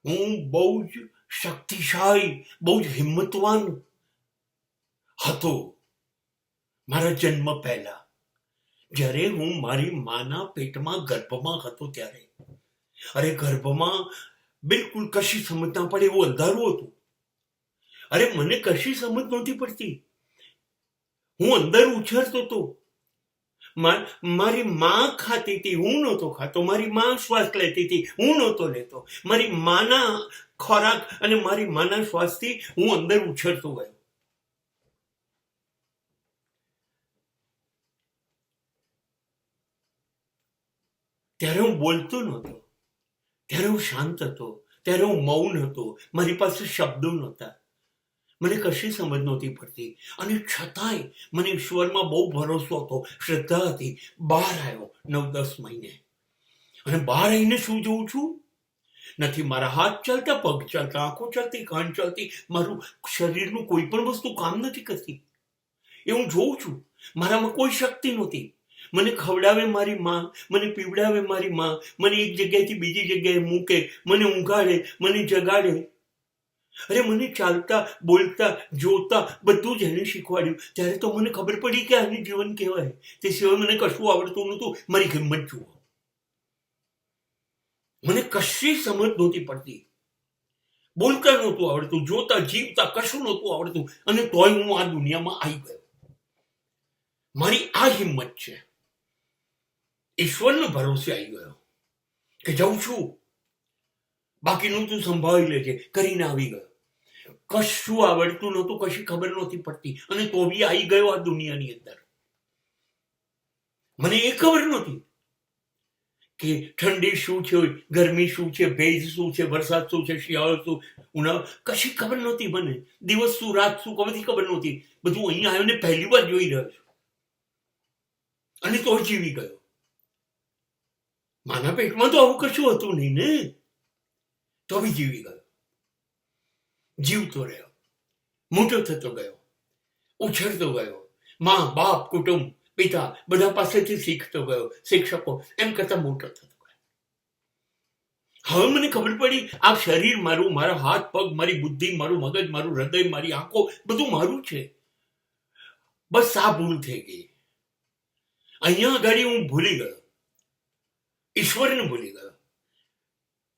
હું બહુ જ શક્તિશાળી, બહુ જ હિંમતવાન હતો મારા જન્મ પહેલા. જ્યારે હું મારી માના પેટમાં ગર્ભમાં હતો ત્યારે, અરે ગર્ભમાં બિલકુલ કશી સમજ ના પડે એવું અંધારું હતું. અરે મને કશી સમજ નહોતી પડતી. હું અંદર ઉછળતો હતો. મારી માં ખાતી હતી, હું નહોતો ખાતો. મારી માં શ્વાસ લેતી હતી, હું નહોતો લેતો. મારી માના ખોરાક અને મારી માના શ્વાસથી હું અંદર ઉછળતો ગયો. ત્યારે હું બોલતો નહોતો, ત્યારે હું શાંત હતો, ત્યારે હું મૌન હતો. મારી પાસે શબ્દો નહોતા. મને કશી સમજ નહોતી પડતી, અને છતાંય મને ઈશ્વરમાં બહુ ભરોસો હતો, શ્રદ્ધા હતી. બહાર આવ્યો 9-10 મહિને, અને બહાર આવીને શું જોઉં છું? નથી મારા હાથ ચાલતા, પગ ચાલતા, આંખો ચાલતી, કાન ચાલતી, મારું શરીરનું કોઈ પણ વસ્તુ કામ નથી કરતી. એ હું જોઉં છું. મારામાં કોઈ શક્તિ નહોતી. મને ખવડાવે મારી માં, મને પીવડાવે મારી માં, મને એક જગ્યાએથી બીજી જગ્યાએ મૂકે, મને ઊંઘાડે, મને જગાડે. અરે મને ચાલતા, બોલતા, જોતા બધું જ એને શીખવાડ્યું. ત્યારે તો મને ખબર પડી કે આને જીવન કહેવાય. તે સિવાય મને કશું આવડતું નહોતું. મારી કિંમત જુઓ. મને કશી સમજ નહોતી પડતી. બોલતા નહોતું આવડતું, જોતા, જીવતા કશું નહોતું આવડતું, અને તોય હું આ દુનિયામાં આવી ગયો. મારી આ હિંમત છે. ઈશ્વરના ભરોસે આવી ગયો કે જાઉં છું, બાકીનું તું સંભાળી લેજે, કરીને આવી ગયો. કશું આવડતું નહોતું, કશી ખબર નહોતી પડતી, અને તો બી આવી ગયો આ દુનિયાની અંદર. મને એ ખબર નહોતી કે ઠંડી શું છે, ગરમી શું છે, ભેજ શું છે, વરસાદ શું છે, શિયાળો શું, ઉનાળો, કશી ખબર નહોતી મને. દિવસ શું, રાત શું, કદી ખબર નહોતી. બધું અહીંયા આવ્યો ને પહેલી વાર જોઈ રહ્યો છું, અને તો જીવી ગયો. માના પેટમાં તો આવું કશું હતું નહીં ને, તો બી જીવી ગયો. જીવતો રહ્યો, મોટો થતો ગયો, ઉછળતો ગયો. માં, બાપ, કુટુંબ, પિતા બધા પાસેથી શીખતો ગયો, શિક્ષકો, એમ કરતા મોટો થતો ગયો. હવે મને ખબર પડી આ શરીર મારું, મારા હાથ પગ, મારી બુદ્ધિ, મારું મગજ, મારું હૃદય, મારી આંખો બધું મારું છે. બસ આ ભૂલ થઈ ગઈ. અહીંયા આગળ હું ભૂલી ગયો, ઈશ્વરને ભૂલી ગયો.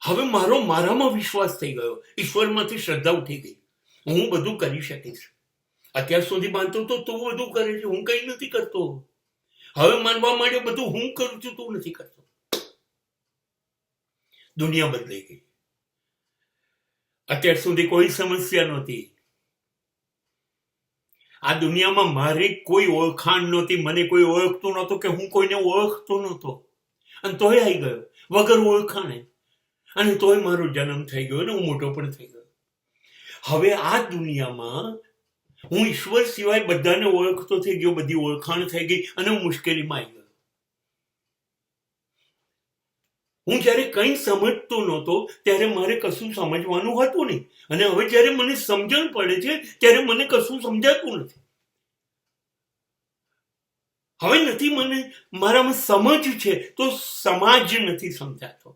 હવે મારામાં વિશ્વાસ થઈ ગયો, ઈશ્વરમાંથી શ્રદ્ધા ઉઠી ગઈ. હું બધું કરી શકીશ. અત્યાર સુધી માનતો તો તું બધું કરે છે, હું કઈ નથી કરતો. હવે માનવા માંડ્યો બધું હું કરું છું, તું નથી કરતો. દુનિયા બદલાઈ ગઈ. અત્યાર સુધી કોઈ સમસ્યા નહોતી. આ દુનિયામાં મારી કોઈ ઓળખાણ નહોતી, મને કોઈ ઓળખતું નહોતું, કે હું કોઈને ઓળખતો નહોતો. અને તોય આવી ગયો વગર ઓળખાણે, અને તોય મારો જન્મ થઈ ગયો ને હું મોટો પણ થઈ ગયો. હવે આ દુનિયામાં હું ઈશ્વર સિવાય બધાને ઓળખતો થઈ ગયો, બધી ઓળખાણ થઈ ગઈ, અને હું મુશ્કેલીમાં આવી ગયો. હું જયારે કંઈ સમજતો નહોતો ત્યારે મારે કશું સમજવાનું હતું નહીં, અને હવે જયારે મને સમજણ પડે છે ત્યારે મને કશું સમજાતું નથી. હવે નથી મને મારામાં સમજ છે તો સમાજ નથી સમજાતો.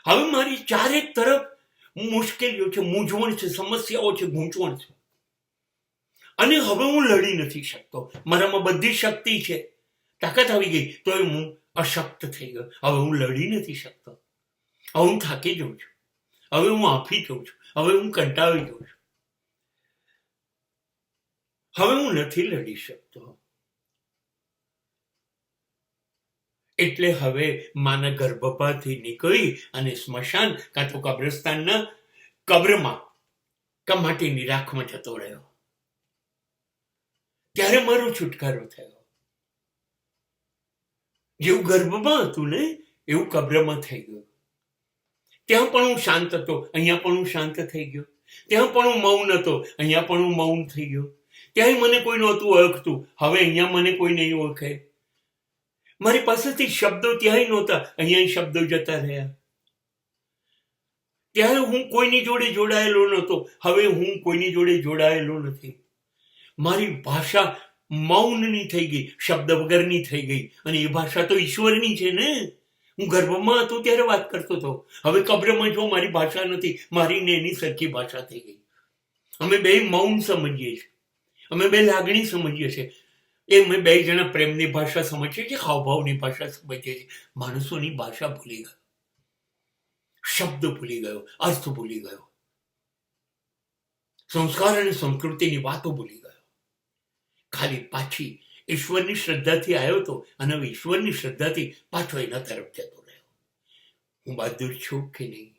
હવે મારી ચારે તરફ મુશ્કેલીઓ છે, મૂંઝવણ છે, સમસ્યાઓ છે, ગૂંચવણ છે, અને હવે હું લડી નથી શકતો. મારામાં બધી શક્તિ છે, તાકાત આવી ગઈ, તો હું અશક્ત થઈ ગયો. હવે હું લડી નથી શકતો. હવે હું થાકી જાઉં છું, હવે હું આફી જાઉં છું, હવે હું કંટાળી જાઉં છું. હવે હું નથી લડી શકતો. એટલે હવે માના ગર્ભપાતથી નીકળી અને સ્મશાન કાં તો કબ્રસ્તાનના કબ્રમાં માટીની રાખમાં જતો રહ્યો. ત્યારે મારો છુટકારો થયો. જેવું ગર્ભમાં હતું ને એવું કબ્રમાં થઈ ગયું. ત્યાં પણ હું શાંત હતો, અહીંયા પણ હું શાંત થઈ ગયો. ત્યાં પણ હું મૌન હતો, અહીંયા પણ હું મૌન થઈ ગયો. ત્યાંય મને કોઈ નહોતું ઓળખતું, હવે અહીંયા મને કોઈ નહીં ઓળખે. મારી પાસેથી શબ્દો ત્યાંય નહોતા, અહીંયા શબ્દો જતા રહ્યા. ત્યારે હું કોઈની જોડે જોડાયેલો નહોતો, હવે હું કોઈની જોડે જોડાયેલો નથી. મારી ભાષા મૌનની થઈ ગઈ, શબ્દ વગરની થઈ ગઈ, અને એ ભાષા તો ઈશ્વરની છે ને. હું ગર્ભમાં હતો ત્યારે વાત કરતો હતો. હવે કબ્રમાં જો મારી ભાષા નથી, મારી ને એની સરખી ભાષા થઈ ગઈ. અમે બે મૌન સમજીએ છીએ, અમે બે લાગણી સમજીએ છીએ. અમે બે જણા પ્રેમની ભાષા સમજીએ છીએ, હાવભાવની ભાષા સમજીએ છીએ. માણસોની ભાષા ભૂલી ગયો, શબ્દ ભૂલી ગયો, અર્થ ભૂલી ગયો, સંસ્કાર અને સંસ્કૃતિની વાતો ભૂલી ગયો. ખાલી પાછી ઈશ્વરની શ્રદ્ધાથી આવ્યો હતો અને હવે ઈશ્વરની શ્રદ્ધાથી પાછો એના તરફ જતો રહ્યો. હું બહાદુર છું કે નહીં?